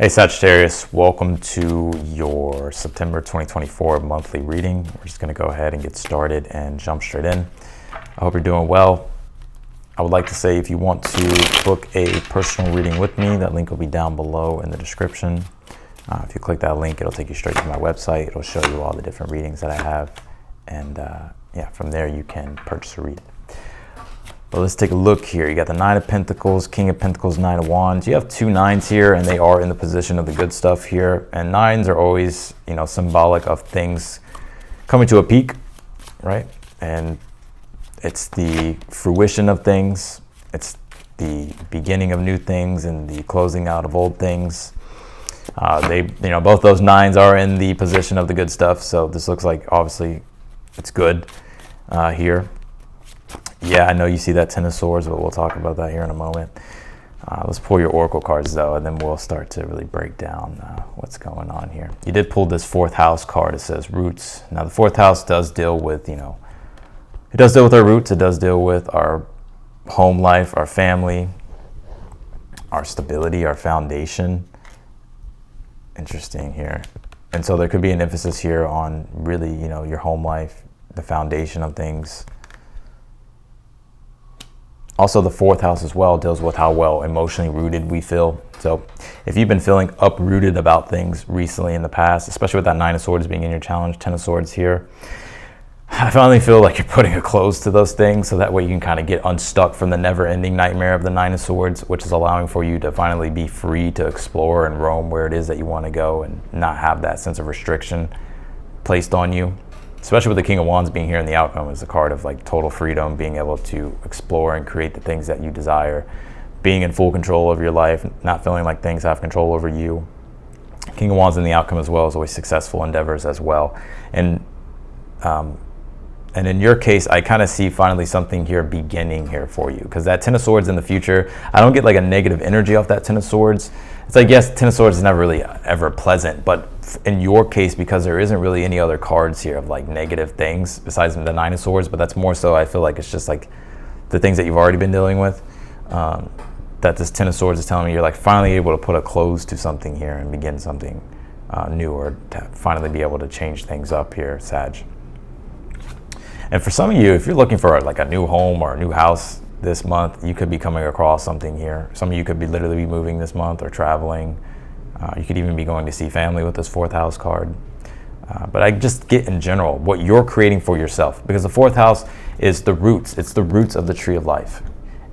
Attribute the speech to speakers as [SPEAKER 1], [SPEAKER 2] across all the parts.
[SPEAKER 1] Hey Sagittarius, welcome to your September 2024 monthly reading. We're just going to go ahead and get started and jump straight in. I hope you're doing well. I would like to say if you want to book a personal reading with me, that link will be down below in the description. If you click that link, it'll take you straight to my website. It'll show you all the different readings that I have. And from there you can purchase a reading. But let's take a look here. You got the Nine of Pentacles, King of Pentacles, Nine of Wands. You have two nines here, and they are in the position of the good stuff here. And nines are always, symbolic of things coming to a peak, right? And it's the fruition of things. It's the beginning of new things and the closing out of old things. Both those nines are in the position of the good stuff. So this looks like, obviously, it's good here. Yeah, I know you see that Ten of Swords, but we'll talk about that here in a moment. Let's pull your Oracle cards, though, and then we'll start to really break down what's going on here. You did pull this fourth house card. It says roots. Now, the fourth house does deal with, it does deal with our roots. It does deal with our home life, our family, our stability, our foundation. Interesting here. And so there could be an emphasis here on really, your home life, the foundation of things. Also, the fourth house as well deals with how well emotionally rooted we feel. So if you've been feeling uprooted about things recently in the past, especially with that Nine of Swords being in your challenge, Ten of Swords here, I finally feel like you're putting a close to those things, so that way you can kind of get unstuck from the never-ending nightmare of the Nine of Swords, which is allowing for you to finally be free to explore and roam where it is that you want to go and not have that sense of restriction placed on you. Especially with the King of Wands being here in the outcome is a card of like total freedom, being able to explore and create the things that you desire, being in full control of your life, not feeling like things have control over you. King of Wands in the outcome as well is always successful endeavors as well. And in your case, I kind of see finally something here beginning here for you, because that Ten of Swords in the future, I don't get like a negative energy off that Ten of Swords. It's like, yes, Ten of Swords is never really ever pleasant, but in your case, because there isn't really any other cards here of like negative things besides the Nine of Swords, but that's more so I feel like it's just like the things that you've already been dealing with, that this Ten of Swords is telling me you're like finally able to put a close to something here and begin something new, or to finally be able to change things up here, Sag. And for some of you, if you're looking for like a new home or a new house this month, you could be coming across something here. Some of you could be literally moving this month or traveling. You could even be going to see family with this fourth house card. But I just get in general what you're creating for yourself, because the fourth house is the roots. It's the roots of the tree of life.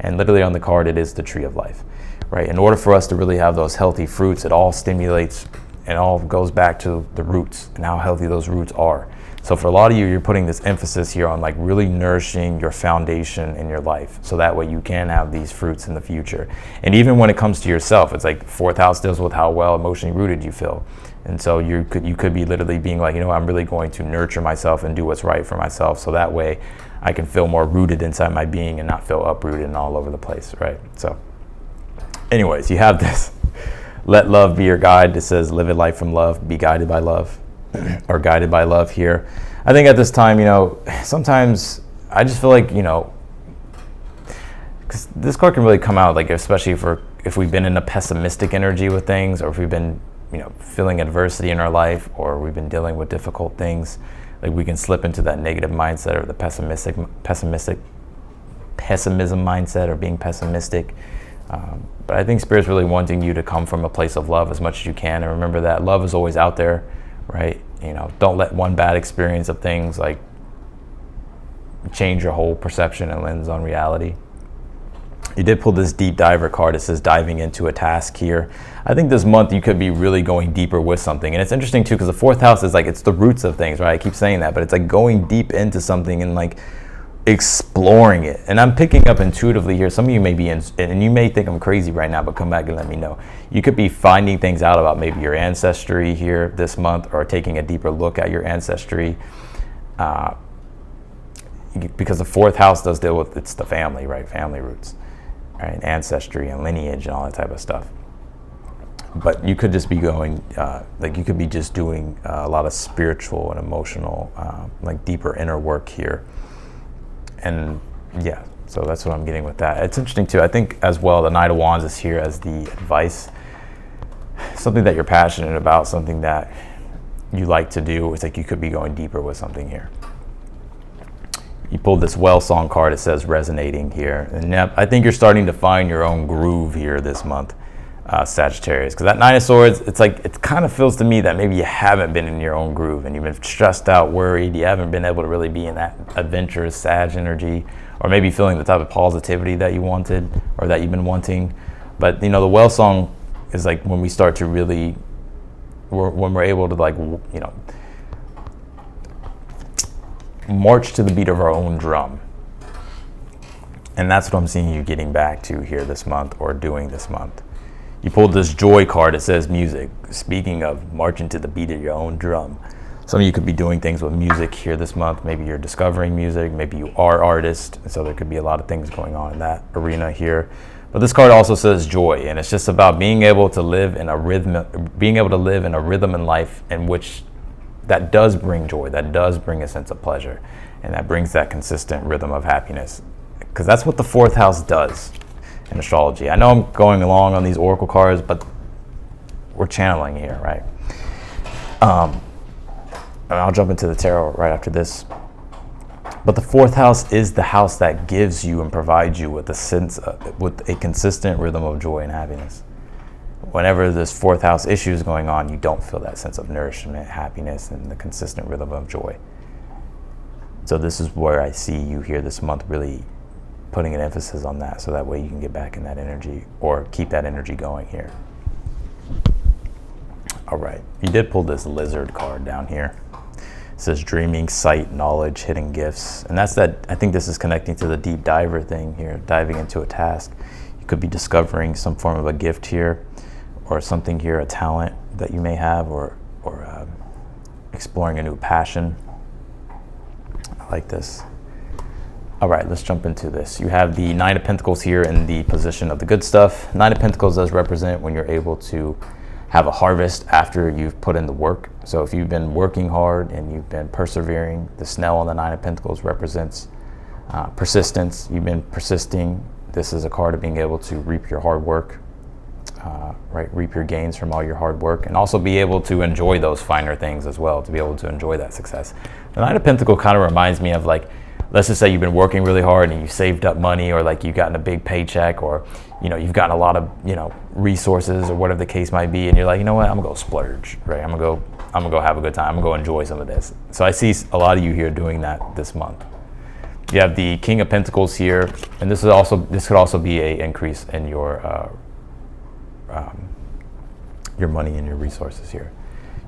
[SPEAKER 1] And literally on the card, it is the tree of life, right? In order for us to really have those healthy fruits, it all stimulates and all goes back to the roots and how healthy those roots are. So for a lot of you, you're putting this emphasis here on like really nourishing your foundation in your life, so that way you can have these fruits in the future. And even when it comes to yourself, it's like fourth house deals with how well emotionally rooted you feel. And so you could be literally being like, I'm really going to nurture myself and do what's right for myself, so that way I can feel more rooted inside my being and not feel uprooted and all over the place, right? So anyways, you have this. Let love be your guide. It says live a life from love, be guided by love. Or guided by love here. I think at this time, sometimes I just feel like, because this card can really come out, like, especially if we've been in a pessimistic energy with things, or if we've been, feeling adversity in our life, or we've been dealing with difficult things, like we can slip into that negative mindset or the pessimism mindset, or being pessimistic. But I think Spirit's really wanting you to come from a place of love as much as you can, and remember that love is always out there. Right? Don't let one bad experience of things like change your whole perception and lens on reality. You did pull this deep diver card. It says diving into a task here. I think this month you could be really going deeper with something. And it's interesting too, because the fourth house is like, it's the roots of things, right? I keep saying that, but it's like going deep into something and like exploring it. And I'm picking up intuitively here. Some of you may be in, and you may think I'm crazy right now, but come back and let me know. You could be finding things out about maybe your ancestry here this month, or taking a deeper look at your ancestry, because the fourth house does deal with, it's the family, right? Family roots, right? Ancestry and lineage and all that type of stuff. But you could just be going, you could be just doing a lot of spiritual and emotional, like deeper inner work here. And yeah, so that's what I'm getting with that. It's interesting too. I think as well, the Knight of Wands is here as the advice. something that you're passionate about, something that you like to do. It's like you could be going deeper with something here. You pulled this well song card. It says resonating here. And I think you're starting to find your own groove here this month, Sagittarius. Because that Nine of Swords, it's like, it kind of feels to me that maybe you haven't been in your own groove and you've been stressed out, worried. You haven't been able to really be in that adventurous Sag energy, or maybe feeling the type of positivity that you wanted or that you've been wanting. But, you know, the well song is like when we start to really, when we're able to, like, you know, march to the beat of our own drum. And that's what I'm seeing you getting back to here this month, or doing this month. You pulled this joy card. It says music. Speaking of marching to the beat of your own drum, some of you could be doing things with music here this month. Maybe you're discovering music. Maybe you are artists. And so there could be a lot of things going on in that arena here. But this card also says joy, and it's just about being able to live in a rhythm, being able to live in a rhythm in life in which that does bring joy, that does bring a sense of pleasure, and that brings that consistent rhythm of happiness. Because that's what the fourth house does in astrology. I know I'm going along on these oracle cards, but we're channeling here, right? And I'll jump into the tarot right after this. But the fourth house is the house that gives you and provides you with a sense of, with a consistent rhythm of joy and happiness. Whenever this fourth house issue is going on, you don't feel that sense of nourishment, happiness, and the consistent rhythm of joy. So this is where I see you here this month, really putting an emphasis on that, so that way you can get back in that energy, or keep that energy going here. All right, you did pull this lizard card down here. It says dreaming, sight, knowledge, hidden gifts. And that's that. I think this is connecting to the deep diver thing here, diving into a task. You could be discovering some form of a gift here, or something here, a talent that you may have, or exploring a new passion. I like this. All right, let's jump into this. You have the Nine of Pentacles here in the position of the good stuff. Nine of Pentacles does represent when you're able to have a harvest after you've put in the work. So if you've been working hard and you've been persevering, the snail on the Nine of Pentacles represents persistence. You've been persisting. This is a card of being able to reap your hard work, right? Reap your gains from all your hard work, and also be able to enjoy those finer things as well, to be able to enjoy that success. The Nine of Pentacles kind of reminds me of, like, let's just say you've been working really hard and you saved up money, or like you've gotten a big paycheck, or, you know, you've gotten a lot of, you know, resources, or whatever the case might be, and you're like, you know what, I'm gonna go splurge, right? I'm gonna go have a good time. I'm gonna go enjoy some of this. So I see a lot of you here doing that this month. You have the King of Pentacles here, and this could also be a increase in your money and your resources here.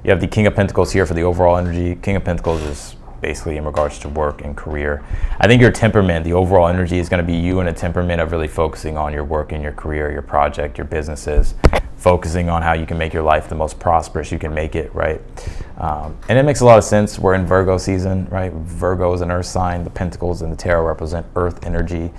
[SPEAKER 1] You have the King of Pentacles here for the overall energy. King of Pentacles is basically in regards to work and career. I think your temperament, the overall energy, is going to be you in a temperament of really focusing on your work and your career, your project, your businesses, focusing on how you can make your life the most prosperous you can make it, right? And it makes a lot of sense. We're in Virgo season, right? Virgo is an earth sign. The Pentacles and the Tarot represent earth energy.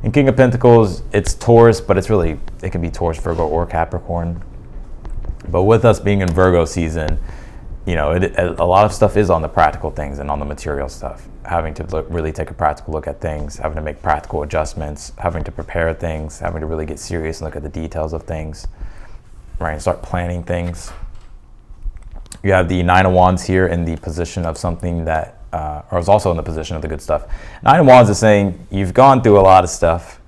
[SPEAKER 1] And King of Pentacles, it's Taurus, but it can be Taurus, Virgo, or Capricorn. But with us being in Virgo season, you know, a lot of stuff is on the practical things and on the material stuff. Having to really take a practical look at things, having to make practical adjustments, having to prepare things, having to really get serious and look at the details of things, right? And start planning things. You have the Nine of Wands here in the position of something that, or is also in the position of the good stuff. Nine of Wands is saying you've gone through a lot of stuff.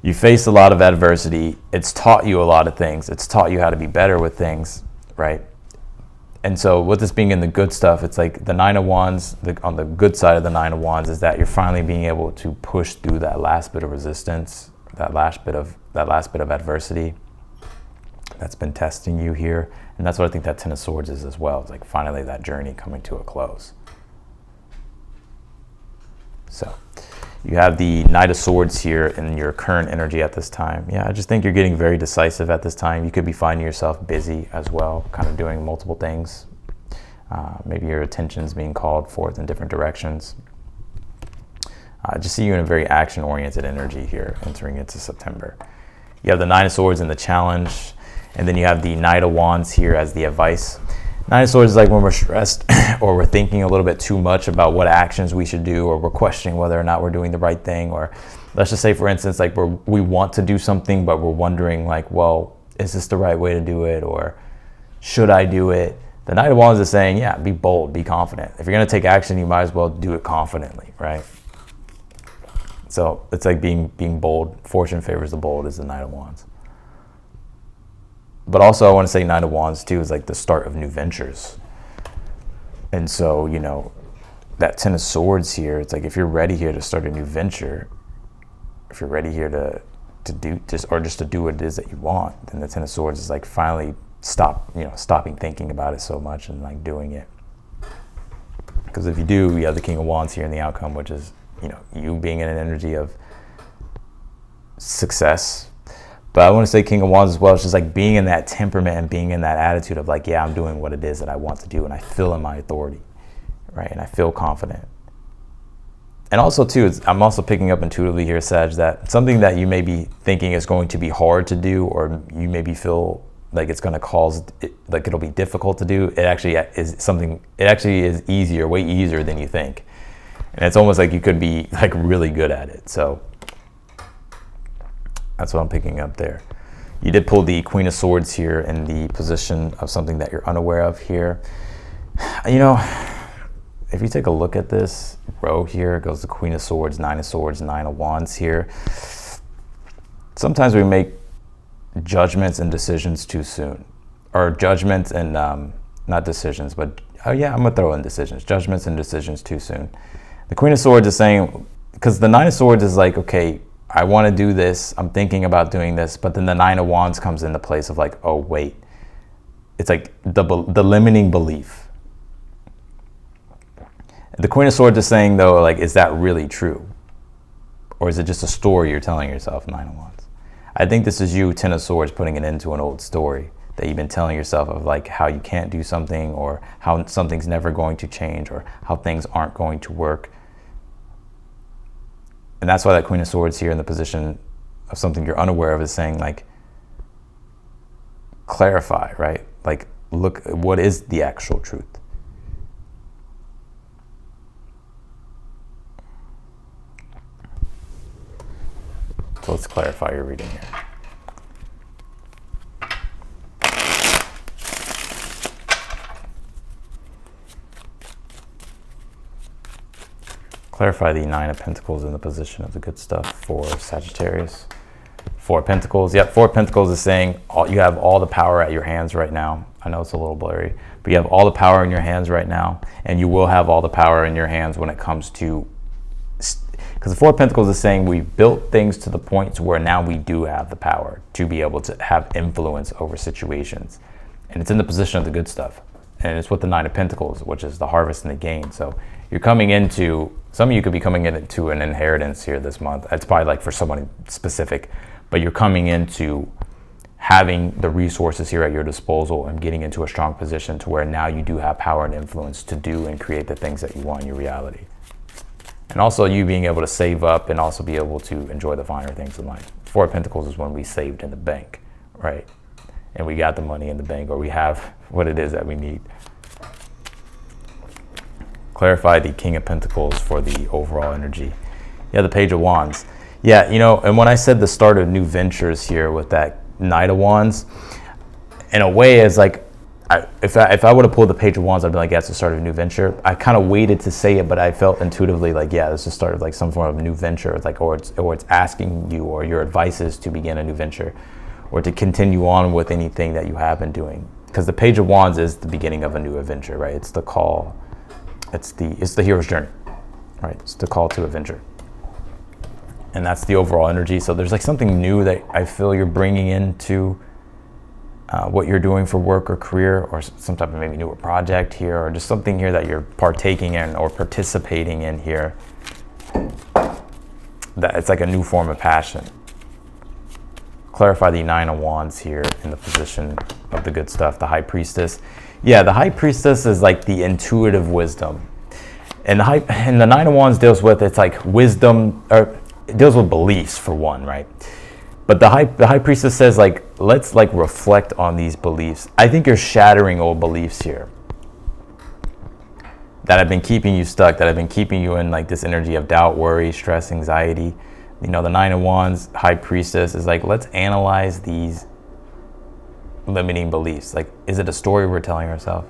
[SPEAKER 1] You faced a lot of adversity. It's taught you a lot of things. It's taught you how to be better with things, right? And so with this being in the good stuff, it's like the Nine of Wands, on the good side of the Nine of Wands, is that you're finally being able to push through that last bit of resistance, that last bit of adversity that's been testing you here. And that's what I think that Ten of Swords is as well. It's like finally that journey coming to a close. So you have the Knight of Swords here in your current energy at this time. Yeah, I just think you're getting very decisive at this time. You could be finding yourself busy as well, kind of doing multiple things. Maybe your attention's being called forth in different directions. I just see you in a very action-oriented energy here entering into September. You have the Nine of Swords in the challenge, and then you have the Knight of Wands here as the advice. Nine of Swords is like when we're stressed or we're thinking a little bit too much about what actions we should do, or we're questioning whether or not we're doing the right thing, or let's just say, for instance, like we want to do something, but we're wondering, like, well, is this the right way to do it, or should I do it? The Knight of Wands is saying, yeah, be bold, be confident. If you're going to take action, you might as well do it confidently, right? So it's like being bold. Fortune favors the bold is the Knight of Wands. But also I want to say Knight of Wands too is like the start of new ventures. And so, you know, that Ten of Swords here, it's like if you're ready here to start a new venture, if you're ready here to do just to do what it is that you want, then the Ten of Swords is like finally stopping thinking about it so much and like doing it. Because if you do, you have the King of Wands here in the outcome, which is, you know, you being in an energy of success. But I want to say King of Wands as well. It's just like being in that temperament and being in that attitude of like, yeah, I'm doing what it is that I want to do, and I feel in my authority, right? And I feel confident. And also too, I'm also picking up intuitively here, Sag, that something that you may be thinking is going to be hard to do, or you maybe feel like it's going to cause, like it'll be difficult to do, it actually is easier, way easier than you think. And it's almost like you could be like really good at it. So that's what I'm picking up there. You did pull the Queen of Swords here in the position of something that you're unaware of here. You know, if you take a look at this row here, it goes the Queen of Swords, Nine of Swords, Nine of Wands here. Sometimes we make judgments and decisions too soon. Or judgments and, not decisions, but, oh yeah, I'm gonna throw in decisions. Judgments and decisions too soon. The Queen of Swords is saying, because the Nine of Swords is like, okay, I want to do this, I'm thinking about doing this, but then the Nine of Wands comes into place of like, oh wait, it's like the limiting belief. The Queen of Swords is saying though, like, is that really true? Or is it just a story you're telling yourself, Nine of Wands? I think this is you, Ten of Swords, putting it into an old story that you've been telling yourself of like how you can't do something, or how something's never going to change, or how things aren't going to work. And that's why that Queen of Swords here in the position of something you're unaware of is saying like, clarify, right? Like, look, what is the actual truth? So let's clarify your reading here. Clarify the Nine of Pentacles in the position of the good stuff for Sagittarius. Four of Pentacles. Yep, Four of Pentacles is saying you have all the power at your hands right now. I know it's a little blurry, but you have all the power in your hands right now, and you will have all the power in your hands when it comes to, because the Four of Pentacles is saying we've built things to the point to where now we do have the power to be able to have influence over situations. And it's in the position of the good stuff. And it's with the Nine of Pentacles, which is the harvest and the gain. So you're coming into, some of you could be coming into an inheritance here this month. It's probably like for someone specific, but you're coming into having the resources here at your disposal and getting into a strong position to where now you do have power and influence to do and create the things that you want in your reality. And also you being able to save up and also be able to enjoy the finer things in life. Four of Pentacles is when we saved in the bank, right? And we got the money in the bank, or we have what it is that we need. Clarify the King of Pentacles for the overall energy. Yeah, the Page of Wands. Yeah, you know, and when I said the start of new ventures here with that Knight of Wands, in a way, it's like, if I would have pulled the Page of Wands, I'd be like, yeah, it's the start of a new venture. I kind of waited to say it, but I felt intuitively like, yeah, it's the start of like some form of new venture. It's like, or it's asking you, or your advice is to begin a new venture, or to continue on with anything that you have been doing. Because the Page of Wands is the beginning of a new adventure, right? It's the call. It's the hero's journey, right? It's the call to adventure. And that's the overall energy. So there's like something new that I feel you're bringing into what you're doing for work or career, or some type of maybe newer project here, or just something here that you're partaking in or participating in here. That it's like a new form of passion. Clarify the Nine of Wands here in the position of the good stuff, the High Priestess. Yeah, the High Priestess is like the intuitive wisdom. And the Nine of Wands deals with, it's like wisdom, or it deals with beliefs for one, right? But the High Priestess says like, let's like reflect on these beliefs. I think you're shattering old beliefs here that have been keeping you stuck, that have been keeping you in like this energy of doubt, worry, stress, anxiety. You know, the Nine of Wands, High Priestess is like, let's analyze these limiting beliefs? Like, is it a story we're telling ourselves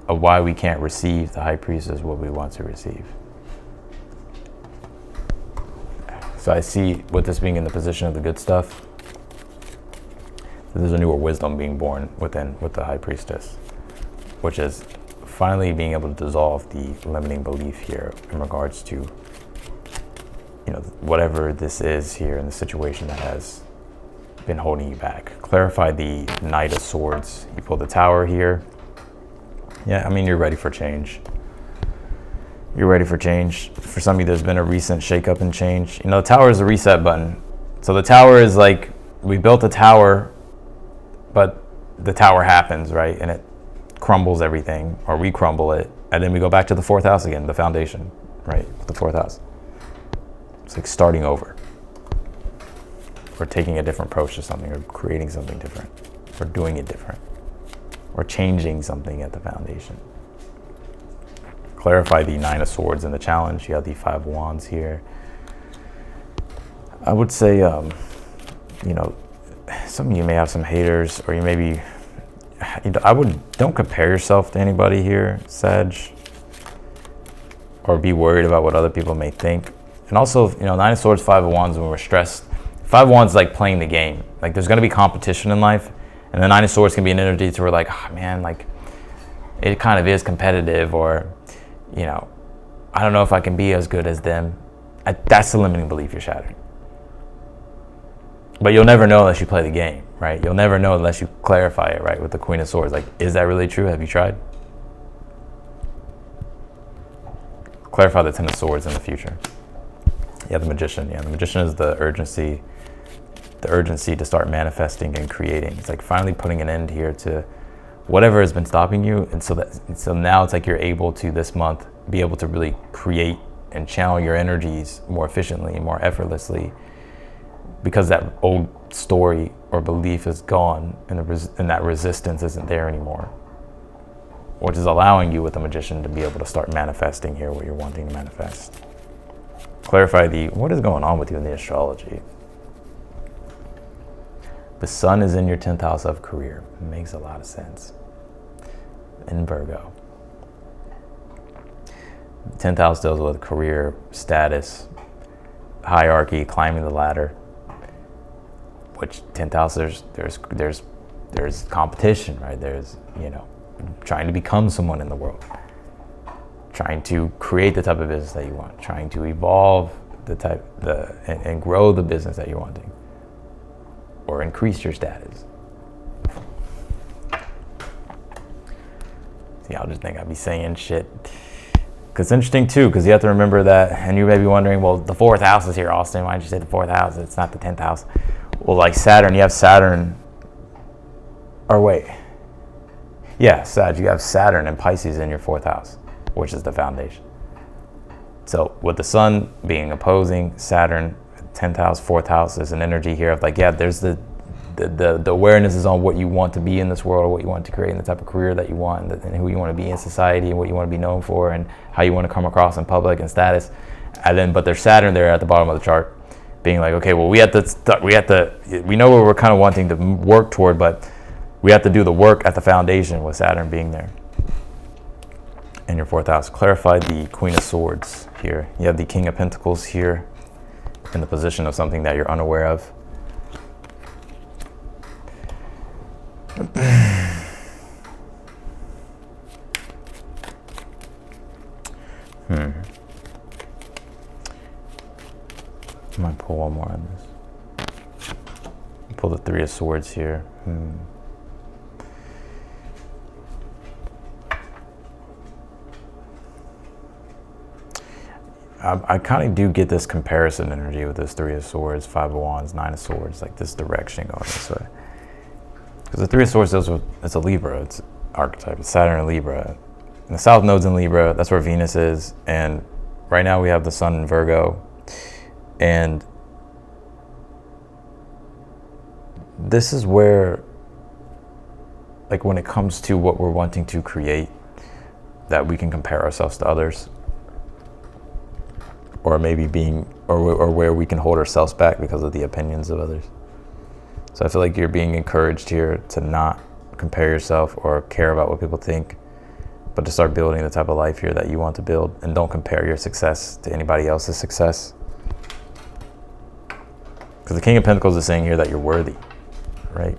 [SPEAKER 1] of why we can't receive the high priestess what we want to receive? So I see with this being in the position of the good stuff, there's a newer wisdom being born within with the high priestess, which is finally being able to dissolve the limiting belief here in regards to, you know, whatever this is here in the situation that has been holding you back. Clarify the Knight of Swords. You pull the Tower here. Yeah, I mean, you're ready for change. You're ready for change. For some of you, there's been a recent shakeup and change. You know, the Tower is a reset button. So the Tower is like, we built a tower, but the tower happens, right? And it crumbles everything, or we crumble it. And then we go back to the fourth house again, the foundation, right? The fourth house. It's like starting over. Or taking a different approach to something, or creating something different, or doing it different, or changing something at the foundation. Clarify the Nine of Swords in the challenge. You have the Five of Wands here. I would say, you know, some of you may have some haters, or you may be, you know, don't compare yourself to anybody here, Sag, or be worried about what other people may think. And also, you know, Nine of Swords, Five of Wands, when we're stressed, Five of Wands is like playing the game. Like, there's going to be competition in life, and the Nine of Swords can be an energy to where, like, oh, man, like, it kind of is competitive, or, you know, I don't know if I can be as good as them. That's the limiting belief you're shattering. But you'll never know unless you play the game, right? You'll never know unless you clarify it, right, with the Queen of Swords. Like, is that really true? Have you tried? Clarify the Ten of Swords in the future. Yeah, the Magician. Yeah, the Magician is the urgency to start manifesting and creating. It's like finally putting an end here to whatever has been stopping you. And so now it's like you're able to, this month, be able to really create and channel your energies more efficiently and more effortlessly, because that old story or belief is gone, and that resistance isn't there anymore, which is allowing you with the Magician to be able to start manifesting here what you're wanting to manifest. Clarify what is going on with you in the astrology. The sun is in your 10th house of career. It makes a lot of sense. In Virgo. 10th house deals with career, status, hierarchy, climbing the ladder. Which 10th house, there's competition, right? There's, you know, trying to become someone in the world, trying to create the type of business that you want, trying to evolve and grow the business that you're wanting, or increase your status. See, I'll just think I'd be saying shit. Because it's interesting too, because you have to remember that, and you may be wondering, well, the fourth house is here, Austin. Why didn't you say the fourth house? It's not the 10th house. Well, like Saturn, you have Saturn, or wait. Yeah, Sag, you have Saturn and Pisces in your fourth house, which is the foundation. So with the sun being opposing Saturn, 10th house, fourth house, is an energy here of like, yeah, there's the awareness is on what you want to be in this world, or what you want to create, and the type of career that you want, and who you want to be in society, and what you want to be known for, and how you want to come across in public and status. And then, but there's Saturn there at the bottom of the chart, being like, okay, well, we know where we're kind of wanting to work toward, but we have to do the work at the foundation with Saturn being there. In your fourth house, clarify the Queen of Swords here. You have the King of Pentacles here in the position of something that you're unaware of. I might pull one more on this. Pull the Three of Swords here. I kind of do get this comparison energy with this Three of Swords, Five of Wands, Nine of Swords, like this direction going this way. Because the Three of Swords deals with, it's a Libra, it's archetype, it's Saturn and Libra. And the South Node's in Libra, that's where Venus is. And right now we have the Sun in Virgo. And this is where, like, when it comes to what we're wanting to create, that we can compare ourselves to others. Or maybe or where we can hold ourselves back because of the opinions of others. So I feel like you're being encouraged here to not compare yourself or care about what people think, but to start building the type of life here that you want to build. And don't compare your success to anybody else's success. Because the King of Pentacles is saying here that you're worthy, right?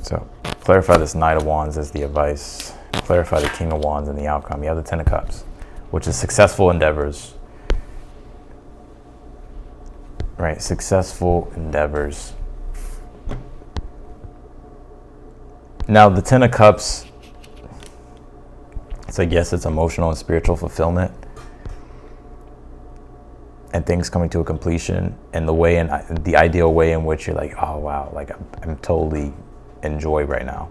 [SPEAKER 1] So clarify this Knight of Wands as the advice. Clarify the King of Wands and the outcome. You have the Ten of Cups, which is successful endeavors. Right, successful endeavors. Now, the Ten of Cups, it's like, yes, it's emotional and spiritual fulfillment and things coming to a completion, and the ideal way in which you're like, oh wow, like I'm totally in joy right now.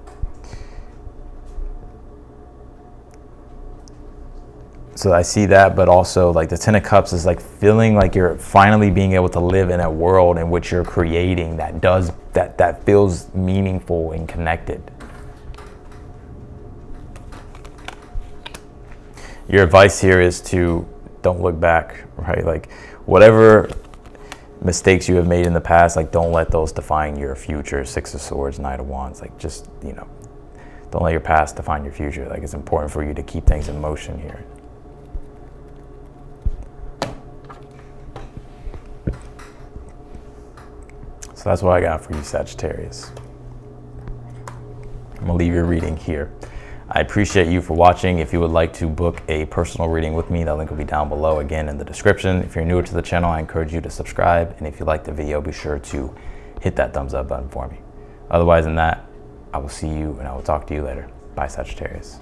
[SPEAKER 1] So I see that, but also like the Ten of Cups is like feeling like you're finally being able to live in a world in which you're creating that feels meaningful and connected. Your advice here is to don't look back, right? Like whatever mistakes you have made in the past, like don't let those define your future. Six of Swords, Knight of Wands, like just, don't let your past define your future. Like it's important for you to keep things in motion here. So that's what I got for you, Sagittarius. I'm gonna leave your reading here. I appreciate you for watching. If you would like to book a personal reading with me, that link will be down below, again, in the description. If you're newer to the channel, I encourage you to subscribe. And if you like the video, be sure to hit that thumbs up button for me. Otherwise than that, I will see you and I will talk to you later. Bye, Sagittarius.